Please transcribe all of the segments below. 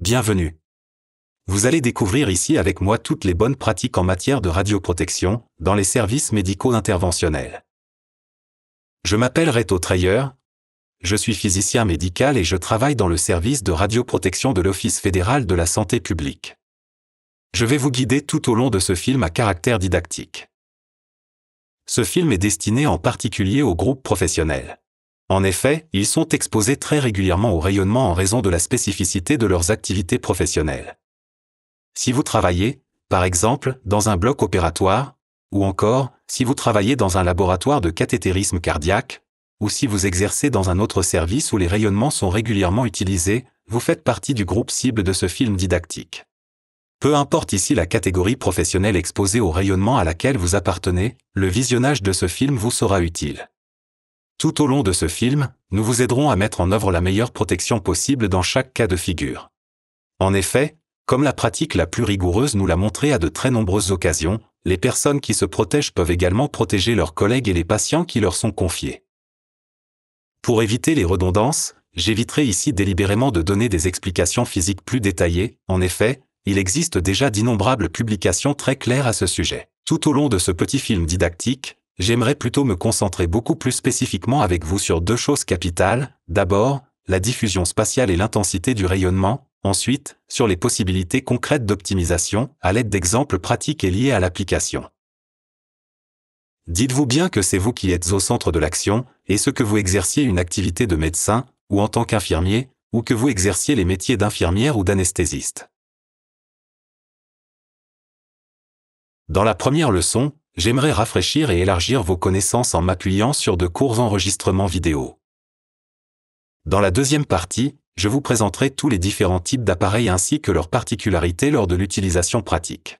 Bienvenue. Vous allez découvrir ici avec moi toutes les bonnes pratiques en matière de radioprotection dans les services médicaux interventionnels. Je m'appelle Reto Treyer, je suis physicien médical et je travaille dans le service de radioprotection de l'Office fédéral de la santé publique. Je vais vous guider tout au long de ce film à caractère didactique. Ce film est destiné en particulier aux groupes professionnels. En effet, ils sont exposés très régulièrement au rayonnement en raison de la spécificité de leurs activités professionnelles. Si vous travaillez, par exemple, dans un bloc opératoire, ou encore, si vous travaillez dans un laboratoire de cathétérisme cardiaque, ou si vous exercez dans un autre service où les rayonnements sont régulièrement utilisés, vous faites partie du groupe cible de ce film didactique. Peu importe ici la catégorie professionnelle exposée au rayonnement à laquelle vous appartenez, le visionnage de ce film vous sera utile. Tout au long de ce film, nous vous aiderons à mettre en œuvre la meilleure protection possible dans chaque cas de figure. En effet, comme la pratique la plus rigoureuse nous l'a montré à de très nombreuses occasions, les personnes qui se protègent peuvent également protéger leurs collègues et les patients qui leur sont confiés. Pour éviter les redondances, j'éviterai ici délibérément de donner des explications physiques plus détaillées. En effet, il existe déjà d'innombrables publications très claires à ce sujet. Tout au long de ce petit film didactique, j'aimerais plutôt me concentrer beaucoup plus spécifiquement avec vous sur deux choses capitales. D'abord, la diffusion spatiale et l'intensité du rayonnement. Ensuite, sur les possibilités concrètes d'optimisation, à l'aide d'exemples pratiques et liés à l'application. Dites-vous bien que c'est vous qui êtes au centre de l'action, et ce que vous exerciez une activité de médecin, ou en tant qu'infirmier, ou que vous exerciez les métiers d'infirmière ou d'anesthésiste. Dans la première leçon, j'aimerais rafraîchir et élargir vos connaissances en m'appuyant sur de courts enregistrements vidéo. Dans la deuxième partie, je vous présenterai tous les différents types d'appareils ainsi que leurs particularités lors de l'utilisation pratique.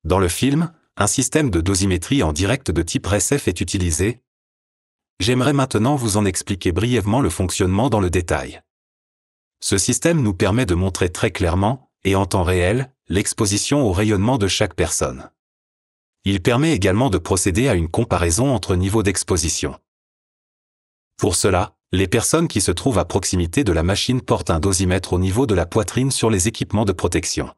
Dans le film, un système de dosimétrie en direct de type RECEF est utilisé. J'aimerais maintenant vous en expliquer brièvement le fonctionnement dans le détail. Ce système nous permet de montrer très clairement, et en temps réel, l'exposition au rayonnement de chaque personne. Il permet également de procéder à une comparaison entre niveaux d'exposition. Pour cela, les personnes qui se trouvent à proximité de la machine portent un dosimètre au niveau de la poitrine sur les équipements de protection.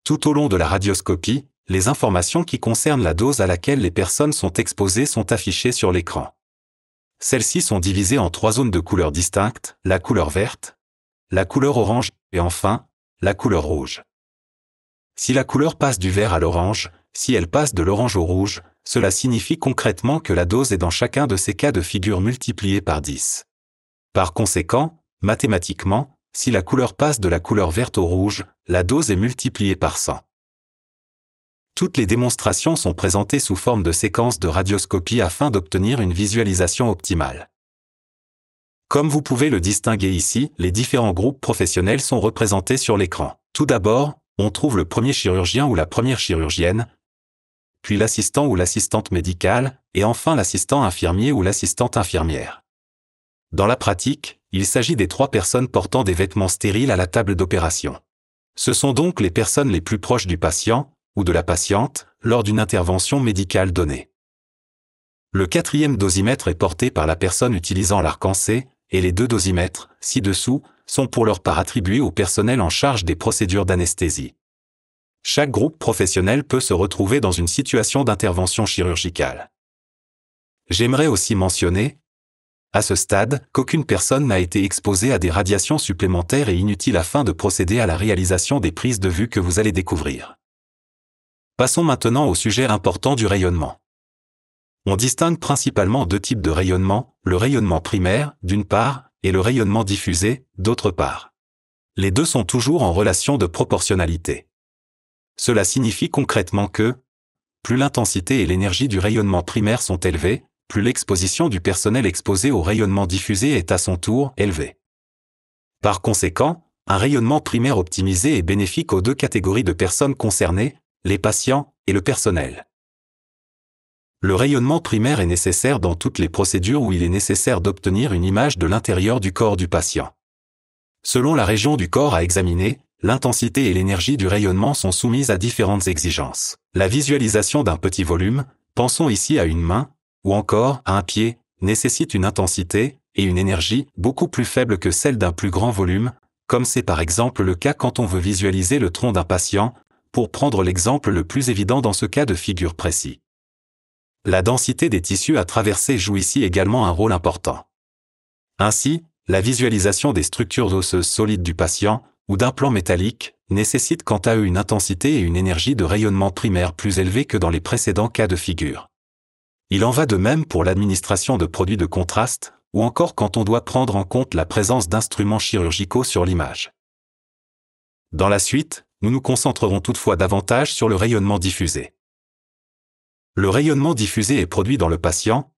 Tout au long de la radioscopie, les informations qui concernent la dose à laquelle les personnes sont exposées sont affichées sur l'écran. Celles-ci sont divisées en trois zones de couleurs distinctes, la couleur verte, la couleur orange et enfin, la couleur rouge. Si la couleur passe du vert à l'orange, si elle passe de l'orange au rouge, cela signifie concrètement que la dose est dans chacun de ces cas de figure multipliée par 10. Par conséquent, mathématiquement, si la couleur passe de la couleur verte au rouge, la dose est multipliée par 100. Toutes les démonstrations sont présentées sous forme de séquences de radioscopie afin d'obtenir une visualisation optimale. Comme vous pouvez le distinguer ici, les différents groupes professionnels sont représentés sur l'écran. Tout d'abord, on trouve le premier chirurgien ou la première chirurgienne, puis l'assistant ou l'assistante médicale, et enfin l'assistant infirmier ou l'assistante infirmière. Dans la pratique, il s'agit des trois personnes portant des vêtements stériles à la table d'opération. Ce sont donc les personnes les plus proches du patient, ou de la patiente, lors d'une intervention médicale donnée. Le quatrième dosimètre est porté par la personne utilisant l'arc-en-C, et les deux dosimètres, ci-dessous, sont pour leur part attribués au personnel en charge des procédures d'anesthésie. Chaque groupe professionnel peut se retrouver dans une situation d'intervention chirurgicale. J'aimerais aussi mentionner, à ce stade, qu'aucune personne n'a été exposée à des radiations supplémentaires et inutiles afin de procéder à la réalisation des prises de vue que vous allez découvrir. Passons maintenant au sujet important du rayonnement. On distingue principalement deux types de rayonnement, le rayonnement primaire, d'une part, et le rayonnement diffusé, d'autre part. Les deux sont toujours en relation de proportionnalité. Cela signifie concrètement que, plus l'intensité et l'énergie du rayonnement primaire sont élevées, plus l'exposition du personnel exposé au rayonnement diffusé est à son tour élevée. Par conséquent, un rayonnement primaire optimisé est bénéfique aux deux catégories de personnes concernées, les patients et le personnel. Le rayonnement primaire est nécessaire dans toutes les procédures où il est nécessaire d'obtenir une image de l'intérieur du corps du patient. Selon la région du corps à examiner, l'intensité et l'énergie du rayonnement sont soumises à différentes exigences. La visualisation d'un petit volume, pensons ici à une main, ou encore à un pied, nécessite une intensité et une énergie beaucoup plus faibles que celle d'un plus grand volume, comme c'est par exemple le cas quand on veut visualiser le tronc d'un patient, pour prendre l'exemple le plus évident dans ce cas de figure précis. La densité des tissus à traverser joue ici également un rôle important. Ainsi, la visualisation des structures osseuses solides du patient, ou d'implants métalliques, nécessite quant à eux une intensité et une énergie de rayonnement primaire plus élevées que dans les précédents cas de figure. Il en va de même pour l'administration de produits de contraste, ou encore quand on doit prendre en compte la présence d'instruments chirurgicaux sur l'image. Dans la suite, nous nous concentrerons toutefois davantage sur le rayonnement diffusé. Le rayonnement diffusé est produit dans le patient,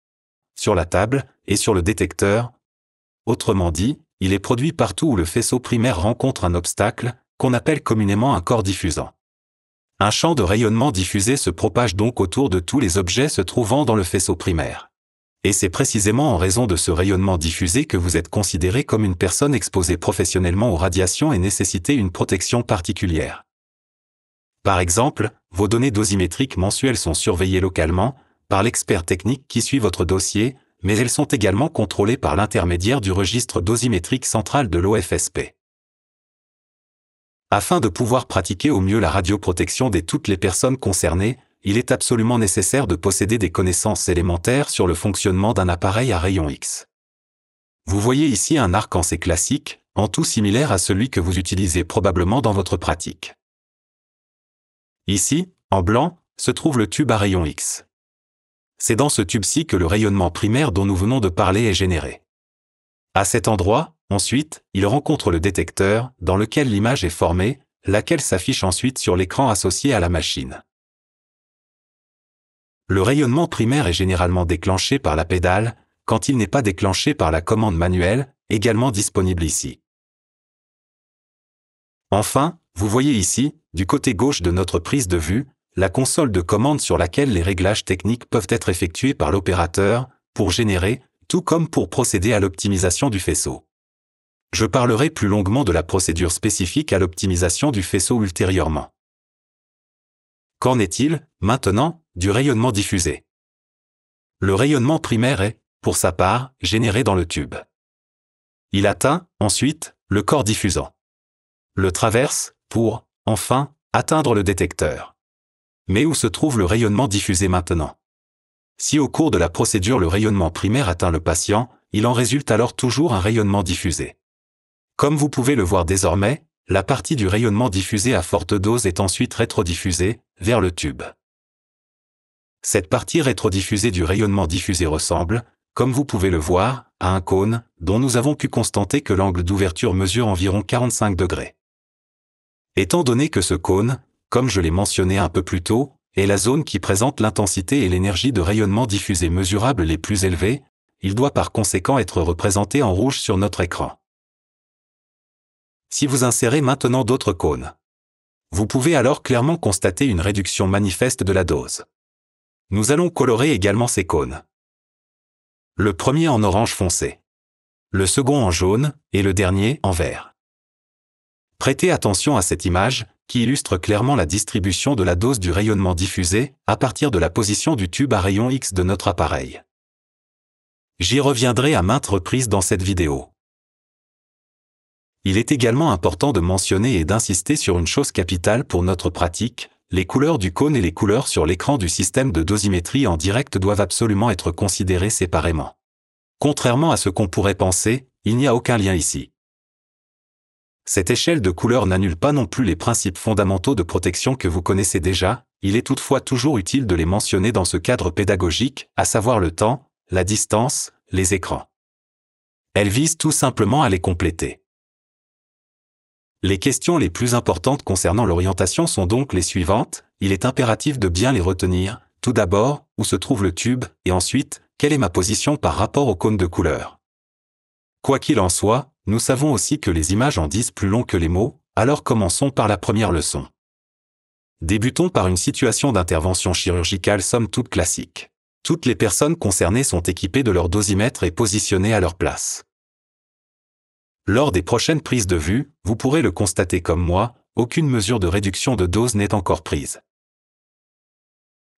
sur la table et sur le détecteur. Autrement dit, il est produit partout où le faisceau primaire rencontre un obstacle, qu'on appelle communément un corps diffusant. Un champ de rayonnement diffusé se propage donc autour de tous les objets se trouvant dans le faisceau primaire. Et c'est précisément en raison de ce rayonnement diffusé que vous êtes considéré comme une personne exposée professionnellement aux radiations et nécessitez une protection particulière. Par exemple, vos données dosimétriques mensuelles sont surveillées localement, par l'expert technique qui suit votre dossier, mais elles sont également contrôlées par l'intermédiaire du registre dosimétrique central de l'OFSP. Afin de pouvoir pratiquer au mieux la radioprotection de toutes les personnes concernées, il est absolument nécessaire de posséder des connaissances élémentaires sur le fonctionnement d'un appareil à rayon X. Vous voyez ici un arc en C classique, en tout similaire à celui que vous utilisez probablement dans votre pratique. Ici, en blanc, se trouve le tube à rayon X. C'est dans ce tube-ci que le rayonnement primaire dont nous venons de parler est généré. À cet endroit, ensuite, il rencontre le détecteur, dans lequel l'image est formée, laquelle s'affiche ensuite sur l'écran associé à la machine. Le rayonnement primaire est généralement déclenché par la pédale, quand il n'est pas déclenché par la commande manuelle, également disponible ici. Enfin, vous voyez ici, du côté gauche de notre prise de vue, la console de commande sur laquelle les réglages techniques peuvent être effectués par l'opérateur, pour générer, tout comme pour procéder à l'optimisation du faisceau. Je parlerai plus longuement de la procédure spécifique à l'optimisation du faisceau ultérieurement. Qu'en est-il, maintenant, du rayonnement diffusé? Le rayonnement primaire est, pour sa part, généré dans le tube. Il atteint, ensuite, le corps diffusant. Le traverse, pour, enfin, atteindre le détecteur. Mais où se trouve le rayonnement diffusé maintenant? Si au cours de la procédure le rayonnement primaire atteint le patient, il en résulte alors toujours un rayonnement diffusé. Comme vous pouvez le voir désormais, la partie du rayonnement diffusé à forte dose est ensuite rétrodiffusée, vers le tube. Cette partie rétrodiffusée du rayonnement diffusé ressemble, comme vous pouvez le voir, à un cône, dont nous avons pu constater que l'angle d'ouverture mesure environ 45 degrés. Étant donné que ce cône, comme je l'ai mentionné un peu plus tôt, est la zone qui présente l'intensité et l'énergie de rayonnement diffusé mesurables les plus élevées, il doit par conséquent être représenté en rouge sur notre écran. Si vous insérez maintenant d'autres cônes, vous pouvez alors clairement constater une réduction manifeste de la dose. Nous allons colorer également ces cônes. Le premier en orange foncé, le second en jaune et le dernier en vert. Prêtez attention à cette image, qui illustre clairement la distribution de la dose du rayonnement diffusé à partir de la position du tube à rayon X de notre appareil. J'y reviendrai à maintes reprises dans cette vidéo. Il est également important de mentionner et d'insister sur une chose capitale pour notre pratique, les couleurs du cône et les couleurs sur l'écran du système de dosimétrie en direct doivent absolument être considérées séparément. Contrairement à ce qu'on pourrait penser, il n'y a aucun lien ici. Cette échelle de couleurs n'annule pas non plus les principes fondamentaux de protection que vous connaissez déjà, il est toutefois toujours utile de les mentionner dans ce cadre pédagogique, à savoir le temps, la distance, les écrans. Elles visent tout simplement à les compléter. Les questions les plus importantes concernant l'orientation sont donc les suivantes, il est impératif de bien les retenir, tout d'abord, où se trouve le tube, et ensuite, quelle est ma position par rapport au cône de couleur. Quoi qu'il en soit, nous savons aussi que les images en disent plus long que les mots, alors commençons par la première leçon. Débutons par une situation d'intervention chirurgicale somme toute classique. Toutes les personnes concernées sont équipées de leur dosimètre et positionnées à leur place. Lors des prochaines prises de vue, vous pourrez le constater comme moi, aucune mesure de réduction de dose n'est encore prise.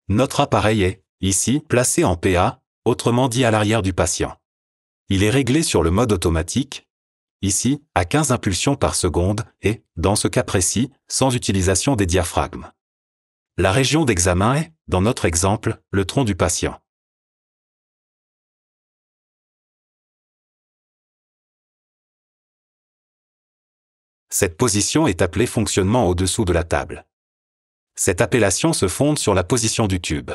Notre appareil est, ici, placé en PA, autrement dit à l'arrière du patient. Il est réglé sur le mode automatique, ici, à 15 impulsions par seconde, et, dans ce cas précis, sans utilisation des diaphragmes. La région d'examen est, dans notre exemple, le tronc du patient. Cette position est appelée fonctionnement au-dessous de la table. Cette appellation se fonde sur la position du tube.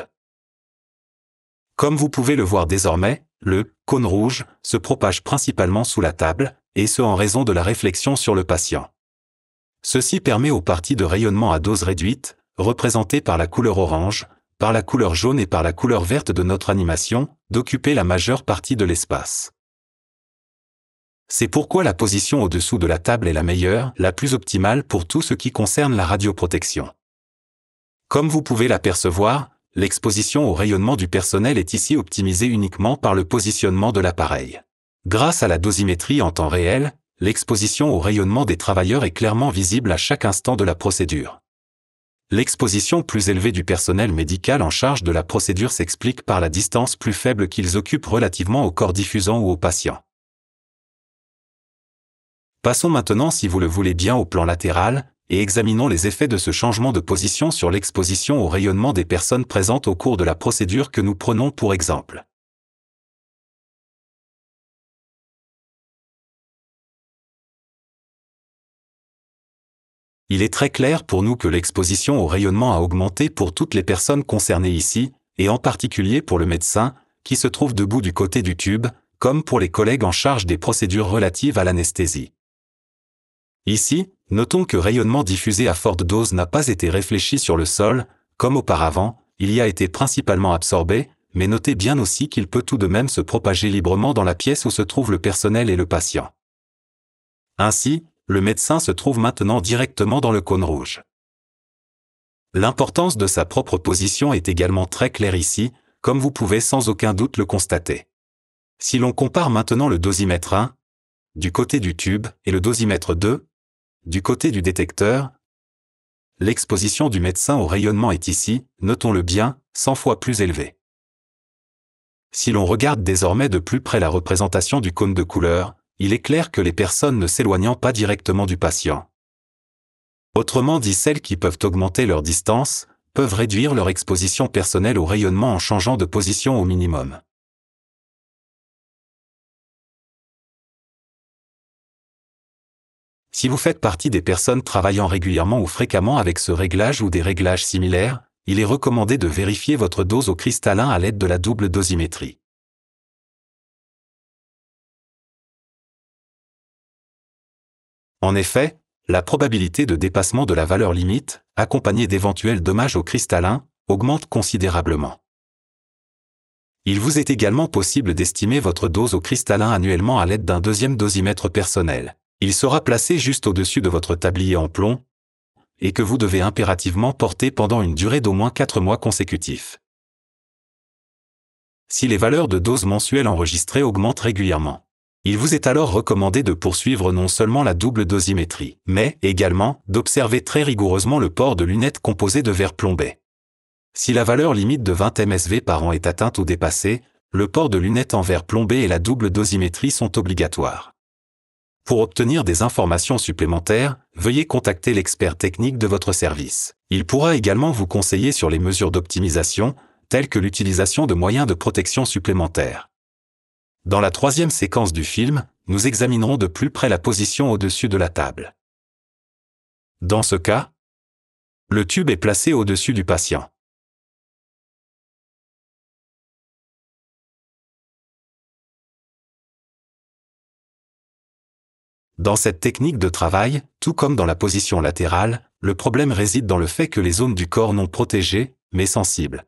Comme vous pouvez le voir désormais, le cône rouge se propage principalement sous la table, et ce en raison de la réflexion sur le patient. Ceci permet aux parties de rayonnement à dose réduite, représentées par la couleur orange, par la couleur jaune et par la couleur verte de notre animation, d'occuper la majeure partie de l'espace. C'est pourquoi la position au-dessous de la table est la meilleure, la plus optimale pour tout ce qui concerne la radioprotection. Comme vous pouvez l'apercevoir, l'exposition au rayonnement du personnel est ici optimisée uniquement par le positionnement de l'appareil. Grâce à la dosimétrie en temps réel, l'exposition au rayonnement des travailleurs est clairement visible à chaque instant de la procédure. L'exposition plus élevée du personnel médical en charge de la procédure s'explique par la distance plus faible qu'ils occupent relativement au corps diffusant ou au patient. Passons maintenant, si vous le voulez bien, au plan latéral, et examinons les effets de ce changement de position sur l'exposition au rayonnement des personnes présentes au cours de la procédure que nous prenons pour exemple. Il est très clair pour nous que l'exposition au rayonnement a augmenté pour toutes les personnes concernées ici, et en particulier pour le médecin, qui se trouve debout du côté du tube, comme pour les collègues en charge des procédures relatives à l'anesthésie. Ici, notons que rayonnement diffusé à forte dose n'a pas été réfléchi sur le sol, comme auparavant, il y a été principalement absorbé, mais notez bien aussi qu'il peut tout de même se propager librement dans la pièce où se trouve le personnel et le patient. Ainsi, le médecin se trouve maintenant directement dans le cône rouge. L'importance de sa propre position est également très claire ici, comme vous pouvez sans aucun doute le constater. Si l'on compare maintenant le dosimètre 1, du côté du tube, et le dosimètre 2, du côté du détecteur, l'exposition du médecin au rayonnement est ici, notons-le bien, 100 fois plus élevée. Si l'on regarde désormais de plus près la représentation du cône de couleur, il est clair que les personnes ne s'éloignant pas directement du patient, autrement dit celles qui peuvent augmenter leur distance, peuvent réduire leur exposition personnelle au rayonnement en changeant de position au minimum. Si vous faites partie des personnes travaillant régulièrement ou fréquemment avec ce réglage ou des réglages similaires, il est recommandé de vérifier votre dose au cristallin à l'aide de la double dosimétrie. En effet, la probabilité de dépassement de la valeur limite, accompagnée d'éventuels dommages au cristallin, augmente considérablement. Il vous est également possible d'estimer votre dose au cristallin annuellement à l'aide d'un deuxième dosimètre personnel. Il sera placé juste au-dessus de votre tablier en plomb, et que vous devez impérativement porter pendant une durée d'au moins 4 mois consécutifs. Si les valeurs de dose mensuelles enregistrées augmentent régulièrement, il vous est alors recommandé de poursuivre non seulement la double dosimétrie, mais également d'observer très rigoureusement le port de lunettes composées de verre plombé. Si la valeur limite de 20 mSv par an est atteinte ou dépassée, le port de lunettes en verre plombé et la double dosimétrie sont obligatoires. Pour obtenir des informations supplémentaires, veuillez contacter l'expert technique de votre service. Il pourra également vous conseiller sur les mesures d'optimisation, telles que l'utilisation de moyens de protection supplémentaires. Dans la troisième séquence du film, nous examinerons de plus près la position au-dessus de la table. Dans ce cas, le tube est placé au-dessus du patient. Dans cette technique de travail, tout comme dans la position latérale, le problème réside dans le fait que les zones du corps non protégées, mais sensibles,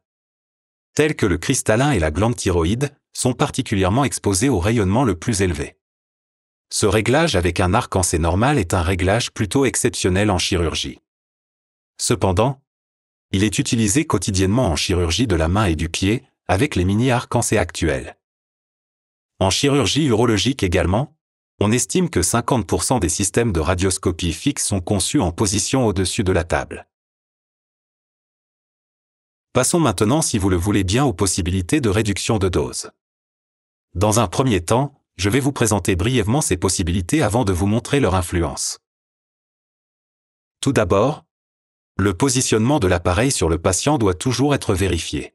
telles que le cristallin et la glande thyroïde, sont particulièrement exposées au rayonnement le plus élevé. Ce réglage avec un arc en C normal est un réglage plutôt exceptionnel en chirurgie. Cependant, il est utilisé quotidiennement en chirurgie de la main et du pied, avec les mini-arcs en C actuels. En chirurgie urologique également, on estime que 50% des systèmes de radioscopie fixe sont conçus en position au-dessus de la table. Passons maintenant, si vous le voulez bien, aux possibilités de réduction de dose. Dans un premier temps, Je vais vous présenter brièvement ces possibilités avant de vous montrer leur influence. Tout d'abord, le positionnement de l'appareil sur le patient doit toujours être vérifié.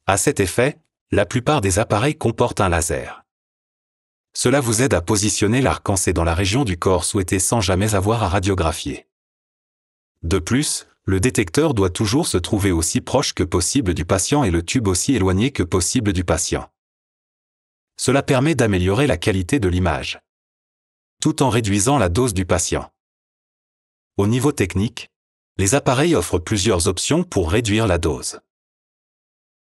À cet effet, la plupart des appareils comportent un laser. Cela vous aide à positionner l'arc-en-ciel dans la région du corps souhaitée sans jamais avoir à radiographier. De plus, le détecteur doit toujours se trouver aussi proche que possible du patient et le tube aussi éloigné que possible du patient. Cela permet d'améliorer la qualité de l'image, tout en réduisant la dose du patient. Au niveau technique, les appareils offrent plusieurs options pour réduire la dose.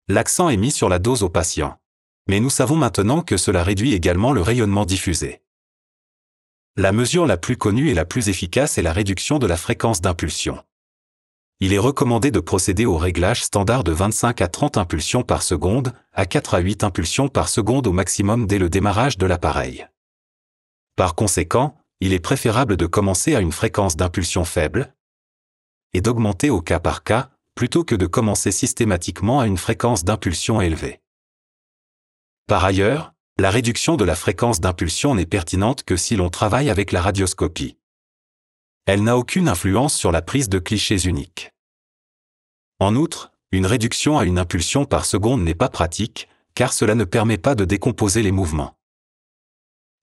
L'accent est mis sur la dose au patient, mais nous savons maintenant que cela réduit également le rayonnement diffusé. La mesure la plus connue et la plus efficace est la réduction de la fréquence d'impulsion. Il est recommandé de procéder au réglage standard de 25 à 30 impulsions par seconde, à 4 à 8 impulsions par seconde au maximum dès le démarrage de l'appareil. Par conséquent, il est préférable de commencer à une fréquence d'impulsion faible et d'augmenter au cas par cas, plutôt que de commencer systématiquement à une fréquence d'impulsion élevée. Par ailleurs, la réduction de la fréquence d'impulsion n'est pertinente que si l'on travaille avec la radioscopie. Elle n'a aucune influence sur la prise de clichés uniques. En outre, une réduction à une impulsion par seconde n'est pas pratique, car cela ne permet pas de décomposer les mouvements.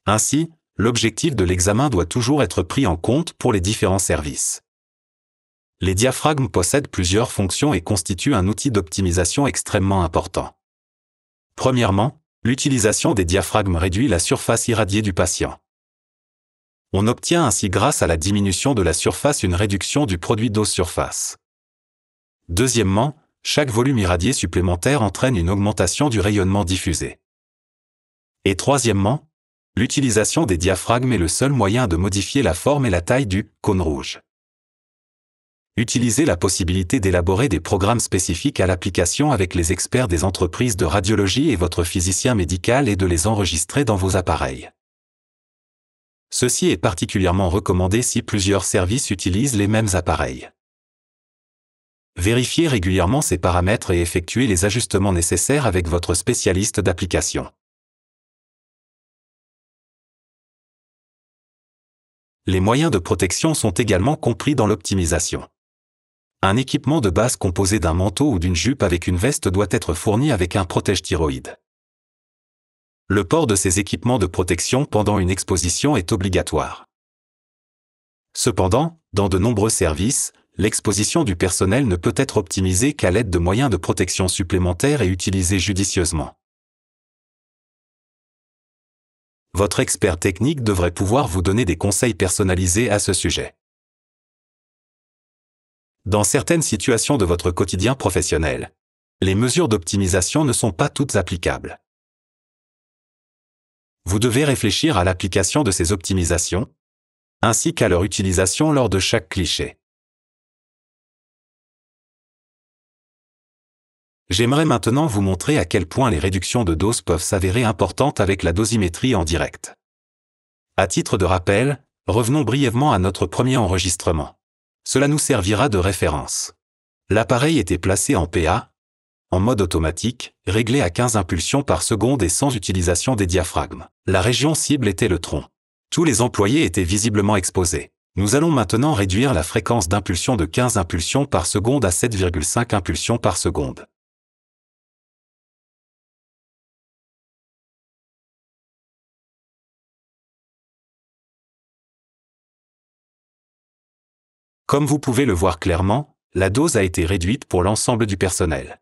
Ainsi, l'objectif de l'examen doit toujours être pris en compte pour les différents services. Les diaphragmes possèdent plusieurs fonctions et constituent un outil d'optimisation extrêmement important. Premièrement, l'utilisation des diaphragmes réduit la surface irradiée du patient. On obtient ainsi grâce à la diminution de la surface une réduction du produit dose surface. Deuxièmement, chaque volume irradié supplémentaire entraîne une augmentation du rayonnement diffusé. Et troisièmement, l'utilisation des diaphragmes est le seul moyen de modifier la forme et la taille du cône rouge. Utilisez la possibilité d'élaborer des programmes spécifiques à l'application avec les experts des entreprises de radiologie et votre physicien médical et de les enregistrer dans vos appareils. Ceci est particulièrement recommandé si plusieurs services utilisent les mêmes appareils. Vérifiez régulièrement ces paramètres et effectuez les ajustements nécessaires avec votre spécialiste d'application. Les moyens de protection sont également compris dans l'optimisation. Un équipement de base composé d'un manteau ou d'une jupe avec une veste doit être fourni avec un protège-thyroïde. Le port de ces équipements de protection pendant une exposition est obligatoire. Cependant, dans de nombreux services, l'exposition du personnel ne peut être optimisée qu'à l'aide de moyens de protection supplémentaires et utilisés judicieusement. Votre expert technique devrait pouvoir vous donner des conseils personnalisés à ce sujet. Dans certaines situations de votre quotidien professionnel, les mesures d'optimisation ne sont pas toutes applicables. Vous devez réfléchir à l'application de ces optimisations, ainsi qu'à leur utilisation lors de chaque cliché. J'aimerais maintenant vous montrer à quel point les réductions de dose peuvent s'avérer importantes avec la dosimétrie en direct. À titre de rappel, revenons brièvement à notre premier enregistrement. Cela nous servira de référence. L'appareil était placé en PA, en mode automatique, réglé à 15 impulsions par seconde et sans utilisation des diaphragmes. La région cible était le tronc. Tous les employés étaient visiblement exposés. Nous allons maintenant réduire la fréquence d'impulsion de 15 impulsions par seconde à 7,5 impulsions par seconde. Comme vous pouvez le voir clairement, la dose a été réduite pour l'ensemble du personnel.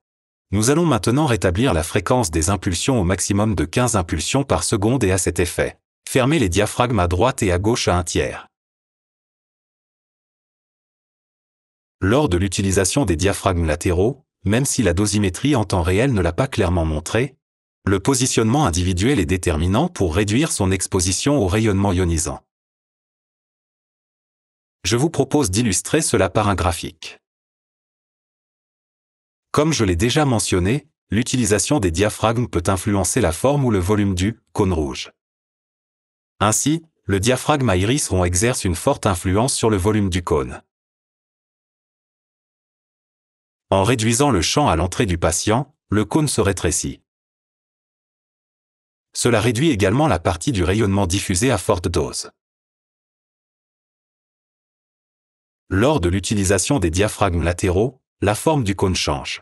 Nous allons maintenant rétablir la fréquence des impulsions au maximum de 15 impulsions par seconde et à cet effet, fermez les diaphragmes à droite et à gauche à 1/3. Lors de l'utilisation des diaphragmes latéraux, même si la dosimétrie en temps réel ne l'a pas clairement montré, le positionnement individuel est déterminant pour réduire son exposition au rayonnement ionisant. Je vous propose d'illustrer cela par un graphique. Comme je l'ai déjà mentionné, l'utilisation des diaphragmes peut influencer la forme ou le volume du cône rouge. Ainsi, le diaphragme à iris rond exerce une forte influence sur le volume du cône. En réduisant le champ à l'entrée du patient, le cône se rétrécit. Cela réduit également la partie du rayonnement diffusé à forte dose. Lors de l'utilisation des diaphragmes latéraux, la forme du cône change.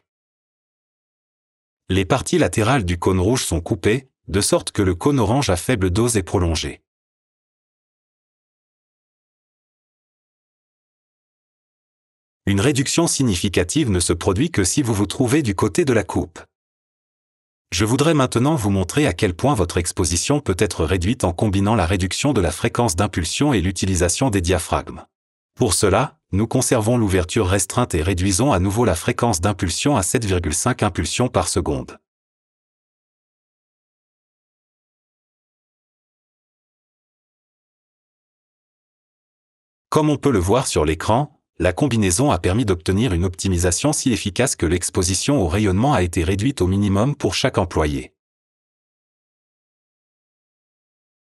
Les parties latérales du cône rouge sont coupées, de sorte que le cône orange à faible dose est prolongé. Une réduction significative ne se produit que si vous vous trouvez du côté de la coupe. Je voudrais maintenant vous montrer à quel point votre exposition peut être réduite en combinant la réduction de la fréquence d'impulsion et l'utilisation des diaphragmes. Pour cela, nous conservons l'ouverture restreinte et réduisons à nouveau la fréquence d'impulsion à 7,5 impulsions par seconde. Comme on peut le voir sur l'écran, la combinaison a permis d'obtenir une optimisation si efficace que l'exposition au rayonnement a été réduite au minimum pour chaque employé.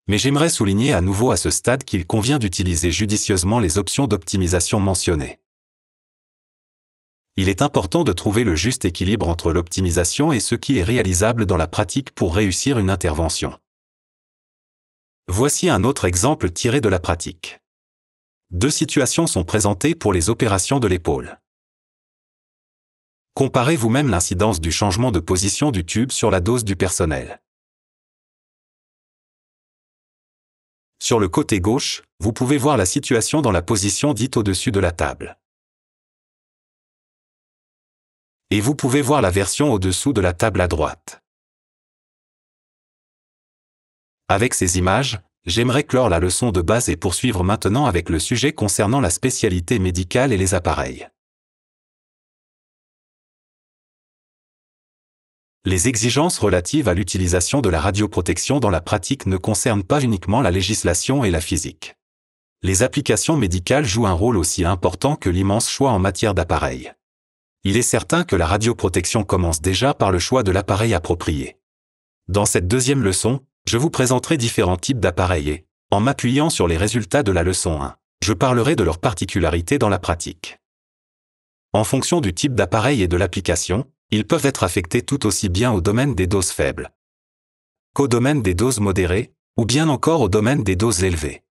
Mais j'aimerais souligner à nouveau à ce stade qu'il convient d'utiliser judicieusement les options d'optimisation mentionnées. Il est important de trouver le juste équilibre entre l'optimisation et ce qui est réalisable dans la pratique pour réussir une intervention. Voici un autre exemple tiré de la pratique. Deux situations sont présentées pour les opérations de l'épaule. Comparez vous-même l'incidence du changement de position du tube sur la dose du personnel. Sur le côté gauche, vous pouvez voir la situation dans la position dite au-dessus de la table. Et vous pouvez voir la version au-dessous de la table à droite. Avec ces images, j'aimerais clore la leçon de base et poursuivre maintenant avec le sujet concernant la spécialité médicale et les appareils. Les exigences relatives à l'utilisation de la radioprotection dans la pratique ne concernent pas uniquement la législation et la physique. Les applications médicales jouent un rôle aussi important que l'immense choix en matière d'appareils. Il est certain que la radioprotection commence déjà par le choix de l'appareil approprié. Dans cette deuxième leçon, je vous présenterai différents types d'appareils et, en m'appuyant sur les résultats de la leçon 1, je parlerai de leurs particularités dans la pratique. En fonction du type d'appareil et de l'application, ils peuvent être affectés tout aussi bien au domaine des doses faibles qu'au domaine des doses modérées, ou bien encore au domaine des doses élevées.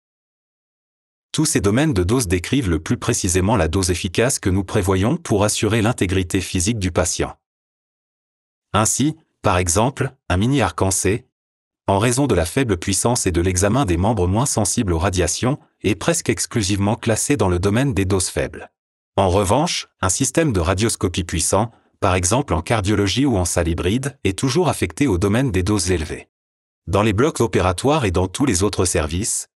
Tous ces domaines de doses décrivent le plus précisément la dose efficace que nous prévoyons pour assurer l'intégrité physique du patient. Ainsi, par exemple, un mini arc-en-C, en raison de la faible puissance et de l'examen des membres moins sensibles aux radiations, est presque exclusivement classé dans le domaine des doses faibles. En revanche, un système de radioscopie puissant, par exemple en cardiologie ou en salle hybride, est toujours affecté au domaine des doses élevées. Dans les blocs opératoires et dans tous les autres services,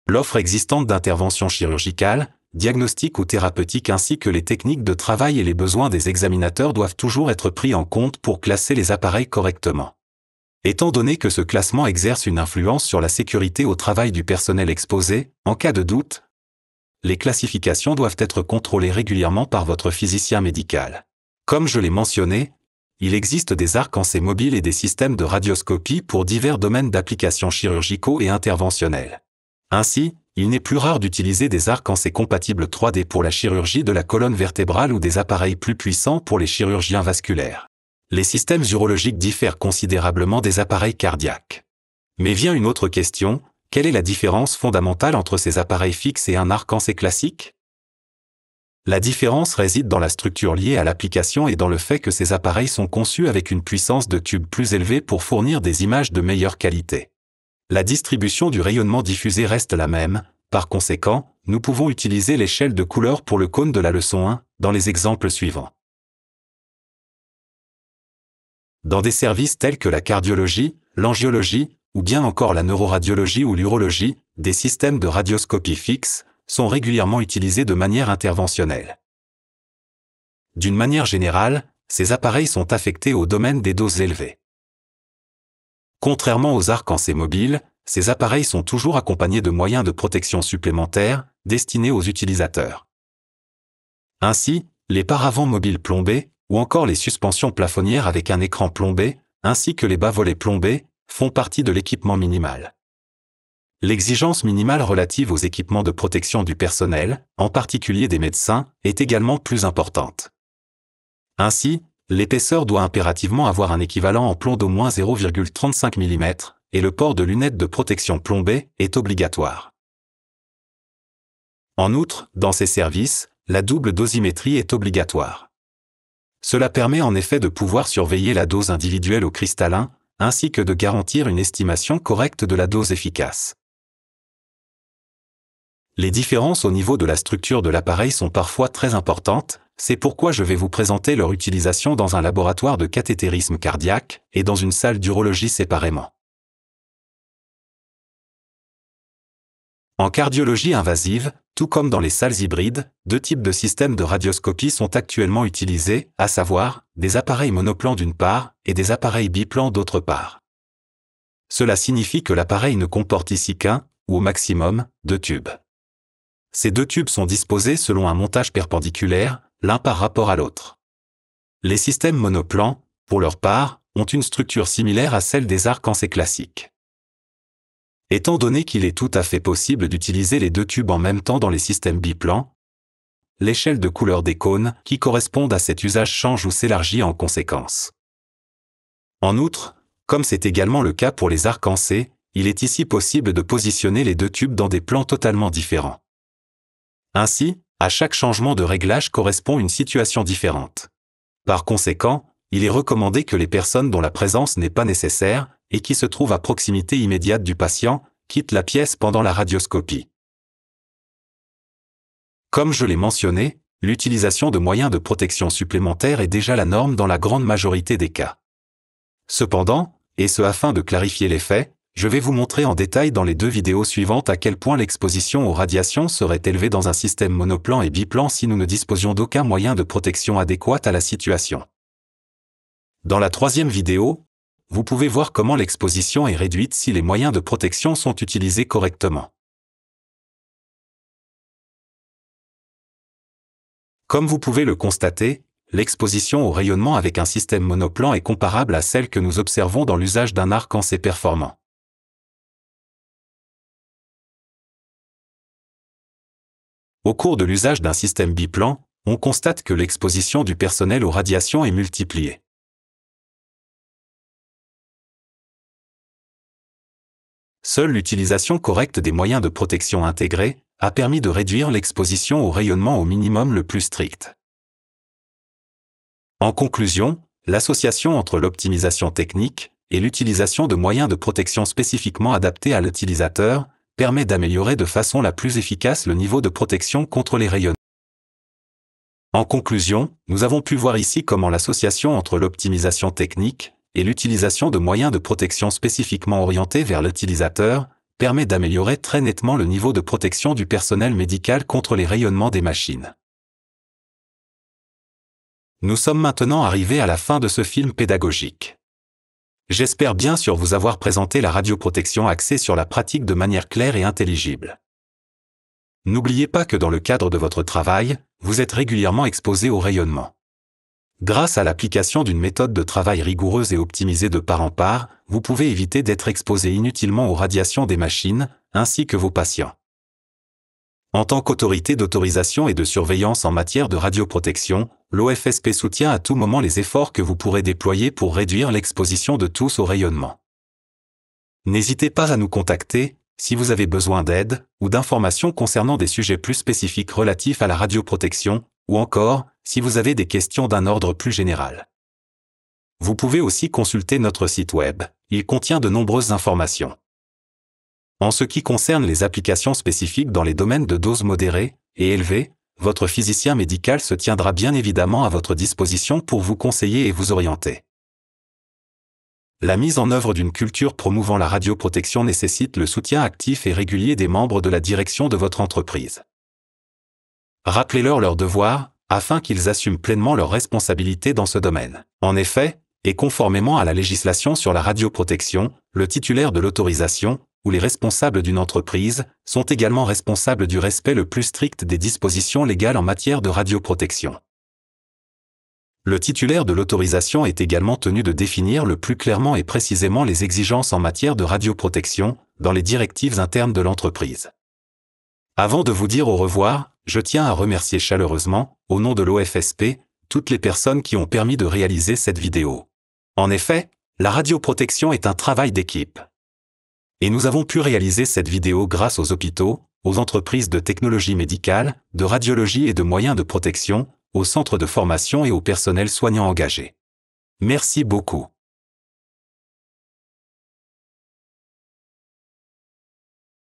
l'offre existante d'intervention chirurgicale, diagnostique ou thérapeutique ainsi que les techniques de travail et les besoins des examinateurs doivent toujours être pris en compte pour classer les appareils correctement. Étant donné que ce classement exerce une influence sur la sécurité au travail du personnel exposé, en cas de doute, les classifications doivent être contrôlées régulièrement par votre physicien médical. Comme je l'ai mentionné, il existe des arcs-en-C mobiles et des systèmes de radioscopie pour divers domaines d'applications chirurgicaux et interventionnels. Ainsi, il n'est plus rare d'utiliser des arcs-en-C compatibles 3D pour la chirurgie de la colonne vertébrale ou des appareils plus puissants pour les chirurgiens vasculaires. Les systèmes urologiques diffèrent considérablement des appareils cardiaques. Mais vient une autre question, quelle est la différence fondamentale entre ces appareils fixes et un arc-en-C classique ? La différence réside dans la structure liée à l'application et dans le fait que ces appareils sont conçus avec une puissance de tube plus élevée pour fournir des images de meilleure qualité. La distribution du rayonnement diffusé reste la même, par conséquent, nous pouvons utiliser l'échelle de couleur pour le cône de la leçon 1, dans les exemples suivants. Dans des services tels que la cardiologie, l'angiologie, ou bien encore la neuroradiologie ou l'urologie, des systèmes de radioscopie fixe sont régulièrement utilisés de manière interventionnelle. D'une manière générale, ces appareils sont affectés au domaine des doses élevées. Contrairement aux arcs-en-C mobiles, ces appareils sont toujours accompagnés de moyens de protection supplémentaires, destinés aux utilisateurs. Ainsi, les paravents mobiles plombés, ou encore les suspensions plafonnières avec un écran plombé, ainsi que les bas-volets plombés, font partie de l'équipement minimal. L'exigence minimale relative aux équipements de protection du personnel, en particulier des médecins, est également plus importante. Ainsi, l'épaisseur doit impérativement avoir un équivalent en plomb d'au moins 0,35 mm, et le port de lunettes de protection plombées est obligatoire. En outre, dans ces services, la double dosimétrie est obligatoire. Cela permet en effet de pouvoir surveiller la dose individuelle au cristallin, ainsi que de garantir une estimation correcte de la dose efficace. Les différences au niveau de la structure de l'appareil sont parfois très importantes, c'est pourquoi je vais vous présenter leur utilisation dans un laboratoire de cathétérisme cardiaque et dans une salle d'urologie séparément. En cardiologie invasive, tout comme dans les salles hybrides, deux types de systèmes de radioscopie sont actuellement utilisés, à savoir, des appareils monoplans d'une part et des appareils biplans d'autre part. Cela signifie que l'appareil ne comporte ici qu'un, ou au maximum, deux tubes. Ces deux tubes sont disposés selon un montage perpendiculaire, l'un par rapport à l'autre. Les systèmes monoplans, pour leur part, ont une structure similaire à celle des arcs en C classiques. Étant donné qu'il est tout à fait possible d'utiliser les deux tubes en même temps dans les systèmes biplans, l'échelle de couleur des cônes qui correspondent à cet usage change ou s'élargit en conséquence. En outre, comme c'est également le cas pour les arcs en C, il est ici possible de positionner les deux tubes dans des plans totalement différents. Ainsi, à chaque changement de réglage correspond une situation différente. Par conséquent, il est recommandé que les personnes dont la présence n'est pas nécessaire et qui se trouvent à proximité immédiate du patient quittent la pièce pendant la radioscopie. Comme je l'ai mentionné, l'utilisation de moyens de protection supplémentaires est déjà la norme dans la grande majorité des cas. Cependant, et ce afin de clarifier les faits, je vais vous montrer en détail dans les deux vidéos suivantes à quel point l'exposition aux radiations serait élevée dans un système monoplan et biplan si nous ne disposions d'aucun moyen de protection adéquat à la situation. Dans la troisième vidéo, vous pouvez voir comment l'exposition est réduite si les moyens de protection sont utilisés correctement. Comme vous pouvez le constater, l'exposition au rayonnement avec un système monoplan est comparable à celle que nous observons dans l'usage d'un arc en C performant. Au cours de l'usage d'un système biplan, on constate que l'exposition du personnel aux radiations est multipliée. Seule l'utilisation correcte des moyens de protection intégrés a permis de réduire l'exposition au rayonnement au minimum le plus strict. En conclusion, l'association entre l'optimisation technique et l'utilisation de moyens de protection spécifiquement adaptés à l'utilisateur permet d'améliorer de façon la plus efficace le niveau de protection contre les rayonnements. En conclusion, nous avons pu voir ici comment l'association entre l'optimisation technique et l'utilisation de moyens de protection spécifiquement orientés vers l'utilisateur permet d'améliorer très nettement le niveau de protection du personnel médical contre les rayonnements des machines. Nous sommes maintenant arrivés à la fin de ce film pédagogique. J'espère bien sûr vous avoir présenté la radioprotection axée sur la pratique de manière claire et intelligible. N'oubliez pas que dans le cadre de votre travail, vous êtes régulièrement exposé au rayonnement. Grâce à l'application d'une méthode de travail rigoureuse et optimisée de part en part, vous pouvez éviter d'être exposé inutilement aux radiations des machines, ainsi que vos patients. En tant qu'autorité d'autorisation et de surveillance en matière de radioprotection, l'OFSP soutient à tout moment les efforts que vous pourrez déployer pour réduire l'exposition de tous au rayonnement. N'hésitez pas à nous contacter si vous avez besoin d'aide ou d'informations concernant des sujets plus spécifiques relatifs à la radioprotection, ou encore, si vous avez des questions d'un ordre plus général. Vous pouvez aussi consulter notre site web, il contient de nombreuses informations. En ce qui concerne les applications spécifiques dans les domaines de doses modérées et élevées, votre physicien médical se tiendra bien évidemment à votre disposition pour vous conseiller et vous orienter. La mise en œuvre d'une culture promouvant la radioprotection nécessite le soutien actif et régulier des membres de la direction de votre entreprise. Rappelez-leur leurs devoirs, afin qu'ils assument pleinement leurs responsabilités dans ce domaine. En effet, et conformément à la législation sur la radioprotection, le titulaire de l'autorisation, ou les responsables d'une entreprise, sont également responsables du respect le plus strict des dispositions légales en matière de radioprotection. Le titulaire de l'autorisation est également tenu de définir le plus clairement et précisément les exigences en matière de radioprotection dans les directives internes de l'entreprise. Avant de vous dire au revoir, je tiens à remercier chaleureusement, au nom de l'OFSP, toutes les personnes qui ont permis de réaliser cette vidéo. En effet, la radioprotection est un travail d'équipe. Et nous avons pu réaliser cette vidéo grâce aux hôpitaux, aux entreprises de technologie médicale, de radiologie et de moyens de protection, aux centres de formation et au personnel soignant engagé. Merci beaucoup.